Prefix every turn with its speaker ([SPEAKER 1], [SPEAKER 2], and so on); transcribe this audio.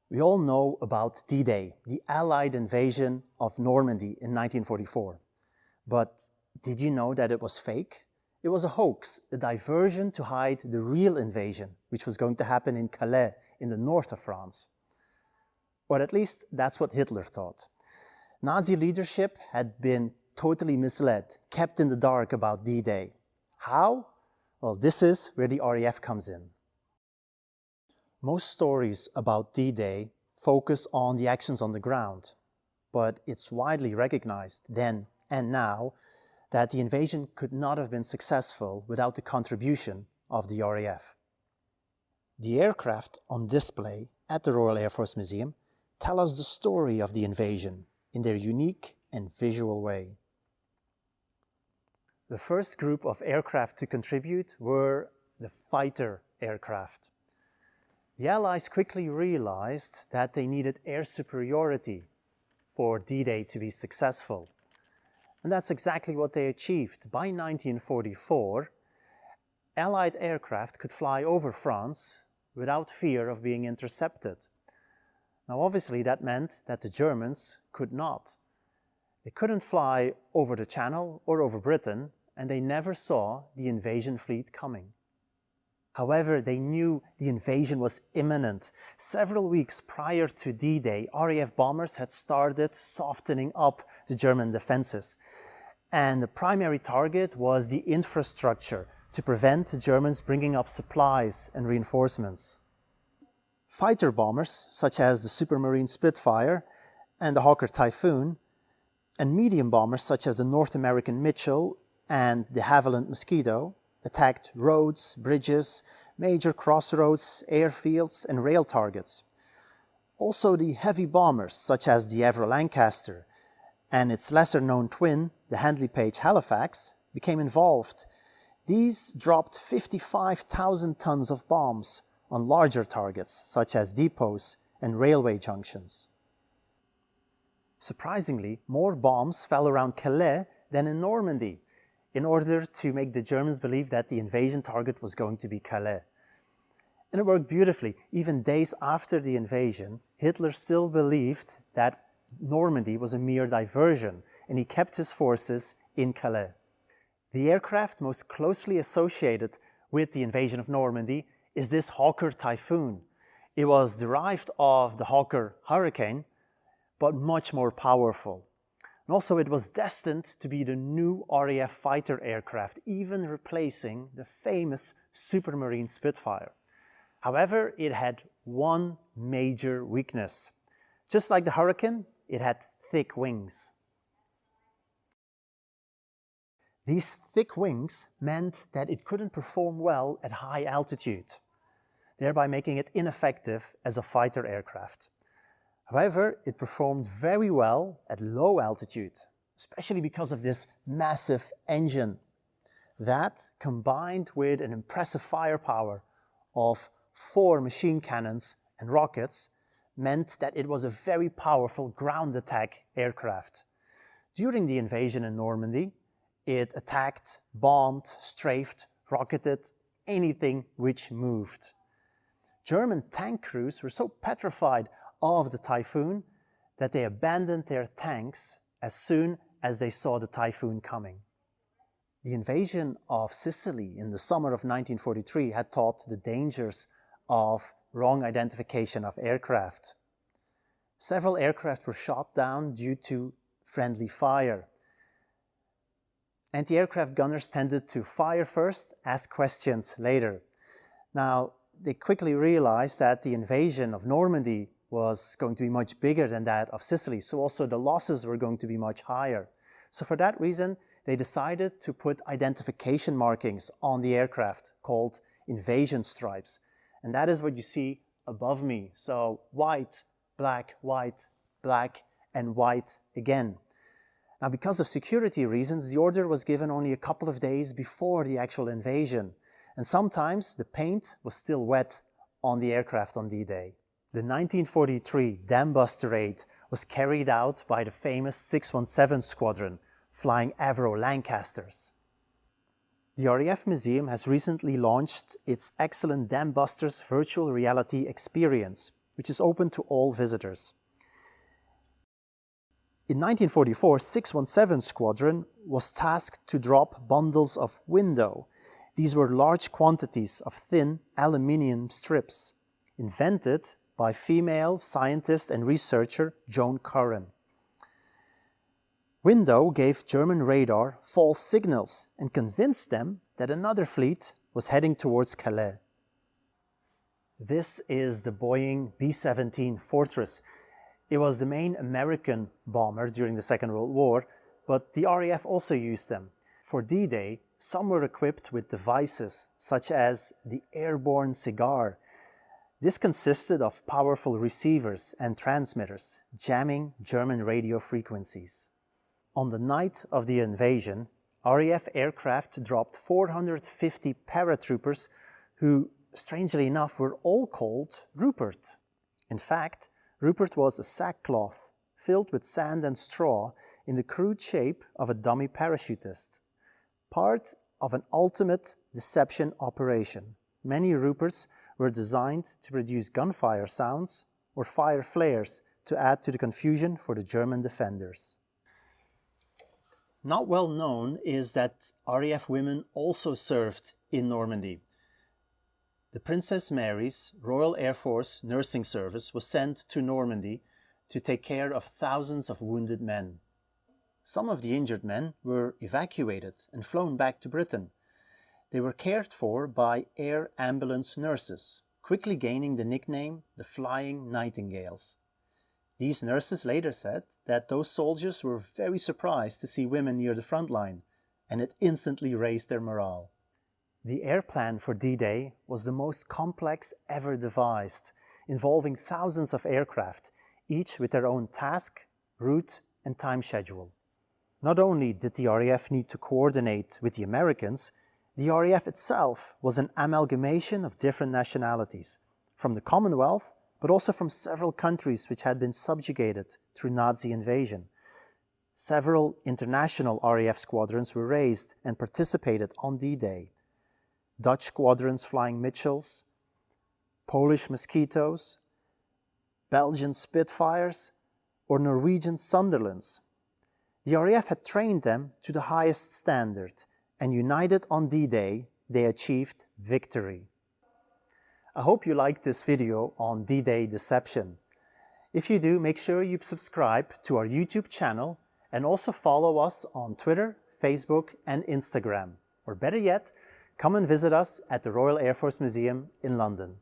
[SPEAKER 1] We all know about D-Day, the Allied invasion of Normandy in 1944. But did you know that it was fake? It was a hoax, a diversion to hide the real invasion, which was going to happen in Calais, in the north of France. Or at least that's what Hitler thought. Nazi leadership had been totally misled, kept in the dark about D-Day. How? Well, this is where the RAF comes in. Most stories about D-Day focus on the actions on the ground, but it's widely recognized then and now that the invasion could not have been successful without the contribution of the RAF. The aircraft on display at the Royal Air Force Museum tell us the story of the invasion in their unique and visual way. The first group of aircraft to contribute were the fighter aircraft. The Allies quickly realized that they needed air superiority for D-Day to be successful. And that's exactly what they achieved. By 1944, Allied aircraft could fly over France without fear of being intercepted. Now obviously that meant that the Germans could not. They couldn't fly over the Channel or over Britain, and they never saw the invasion fleet coming. However, they knew the invasion was imminent. Several weeks prior to D-Day, RAF bombers had started softening up the German defenses. And the primary target was the infrastructure to prevent the Germans bringing up supplies and reinforcements. Fighter bombers, such as the Supermarine Spitfire and the Hawker Typhoon, and medium bombers, such as the North American Mitchell and the Havilland Mosquito, attacked roads, bridges, major crossroads, airfields, and rail targets. Also the heavy bombers, such as the Avro Lancaster and its lesser-known twin, the Handley Page Halifax, became involved. These dropped 55,000 tons of bombs on larger targets, such as depots and railway junctions. Surprisingly, more bombs fell around Calais than in Normandy, in order to make the Germans believe that the invasion target was going to be Calais. And it worked beautifully. Even days after the invasion, Hitler still believed that Normandy was a mere diversion, and he kept his forces in Calais. The aircraft most closely associated with the invasion of Normandy is this Hawker Typhoon. It was derived of the Hawker Hurricane, but much more powerful. And also it was destined to be the new RAF fighter aircraft, even replacing the famous Supermarine Spitfire. However, it had one major weakness. Just like the Hurricane, it had thick wings. These thick wings meant that it couldn't perform well at high altitude, thereby making it ineffective as a fighter aircraft. However, it performed very well at low altitude, especially because of this massive engine. That, combined with an impressive firepower of 4 machine cannons and rockets, meant that it was a very powerful ground attack aircraft. During the invasion in Normandy, it attacked, bombed, strafed, rocketed anything which moved. German tank crews were so petrified of the Typhoon that they abandoned their tanks as soon as they saw the Typhoon coming. The invasion of Sicily in the summer of 1943 had taught the dangers of wrong identification of aircraft. Several aircraft were shot down due to friendly fire. Anti-aircraft gunners tended to fire first, ask questions later. Now, they quickly realized that the invasion of Normandy was going to be much bigger than that of Sicily, so also the losses were going to be much higher. So for that reason, they decided to put identification markings on the aircraft called invasion stripes. And that is what you see above me. So white, black, and white again. Now, because of security reasons, the order was given only a couple of days before the actual invasion. And sometimes the paint was still wet on the aircraft on D-Day. The 1943 Dambuster raid was carried out by the famous 617 Squadron, flying Avro Lancasters. The RAF Museum has recently launched its excellent Dambusters virtual reality experience. which is open to all visitors. In 1944, 617 Squadron was tasked to drop bundles of window. These were large quantities of thin aluminium strips, invented by female scientist and researcher Joan Curran. Window gave German radar false signals and convinced them that another fleet was heading towards Calais. This is the Boeing B-17 Fortress. It was the main American bomber during the Second World War, but the RAF also used them. For D-Day, some were equipped with devices such as the airborne cigar. This consisted of powerful receivers and transmitters, jamming German radio frequencies. On the night of the invasion, RAF aircraft dropped 450 paratroopers who, strangely enough, were all called Rupert. In fact, Rupert was a sackcloth filled with sand and straw in the crude shape of a dummy parachutist. Part of an ultimate deception operation. Many Ruperts were designed to produce gunfire sounds or fire flares to add to the confusion for the German defenders. Not well known is that RAF women also served in Normandy. The Princess Mary's Royal Air Force Nursing Service was sent to Normandy to take care of thousands of wounded men. Some of the injured men were evacuated and flown back to Britain. They were cared for by air ambulance nurses, quickly gaining the nickname the Flying Nightingales. These nurses later said that those soldiers were very surprised to see women near the front line, and it instantly raised their morale. The air plan for D-Day was the most complex ever devised, involving thousands of aircraft, each with their own task, route, and time schedule. Not only did the RAF need to coordinate with the Americans, the RAF itself was an amalgamation of different nationalities, from the Commonwealth, but also from several countries which had been subjugated through Nazi invasion. Several international RAF squadrons were raised and participated on D-Day. Dutch squadrons flying Mitchells, Polish Mosquitoes, Belgian Spitfires, or Norwegian Sunderlands. The RAF had trained them to the highest standard, and united on D-Day, they achieved victory. I hope you liked this video on D-Day deception. If you do, make sure you subscribe to our YouTube channel and also follow us on Twitter, Facebook, and Instagram. Or better yet, come and visit us at the Royal Air Force Museum in London.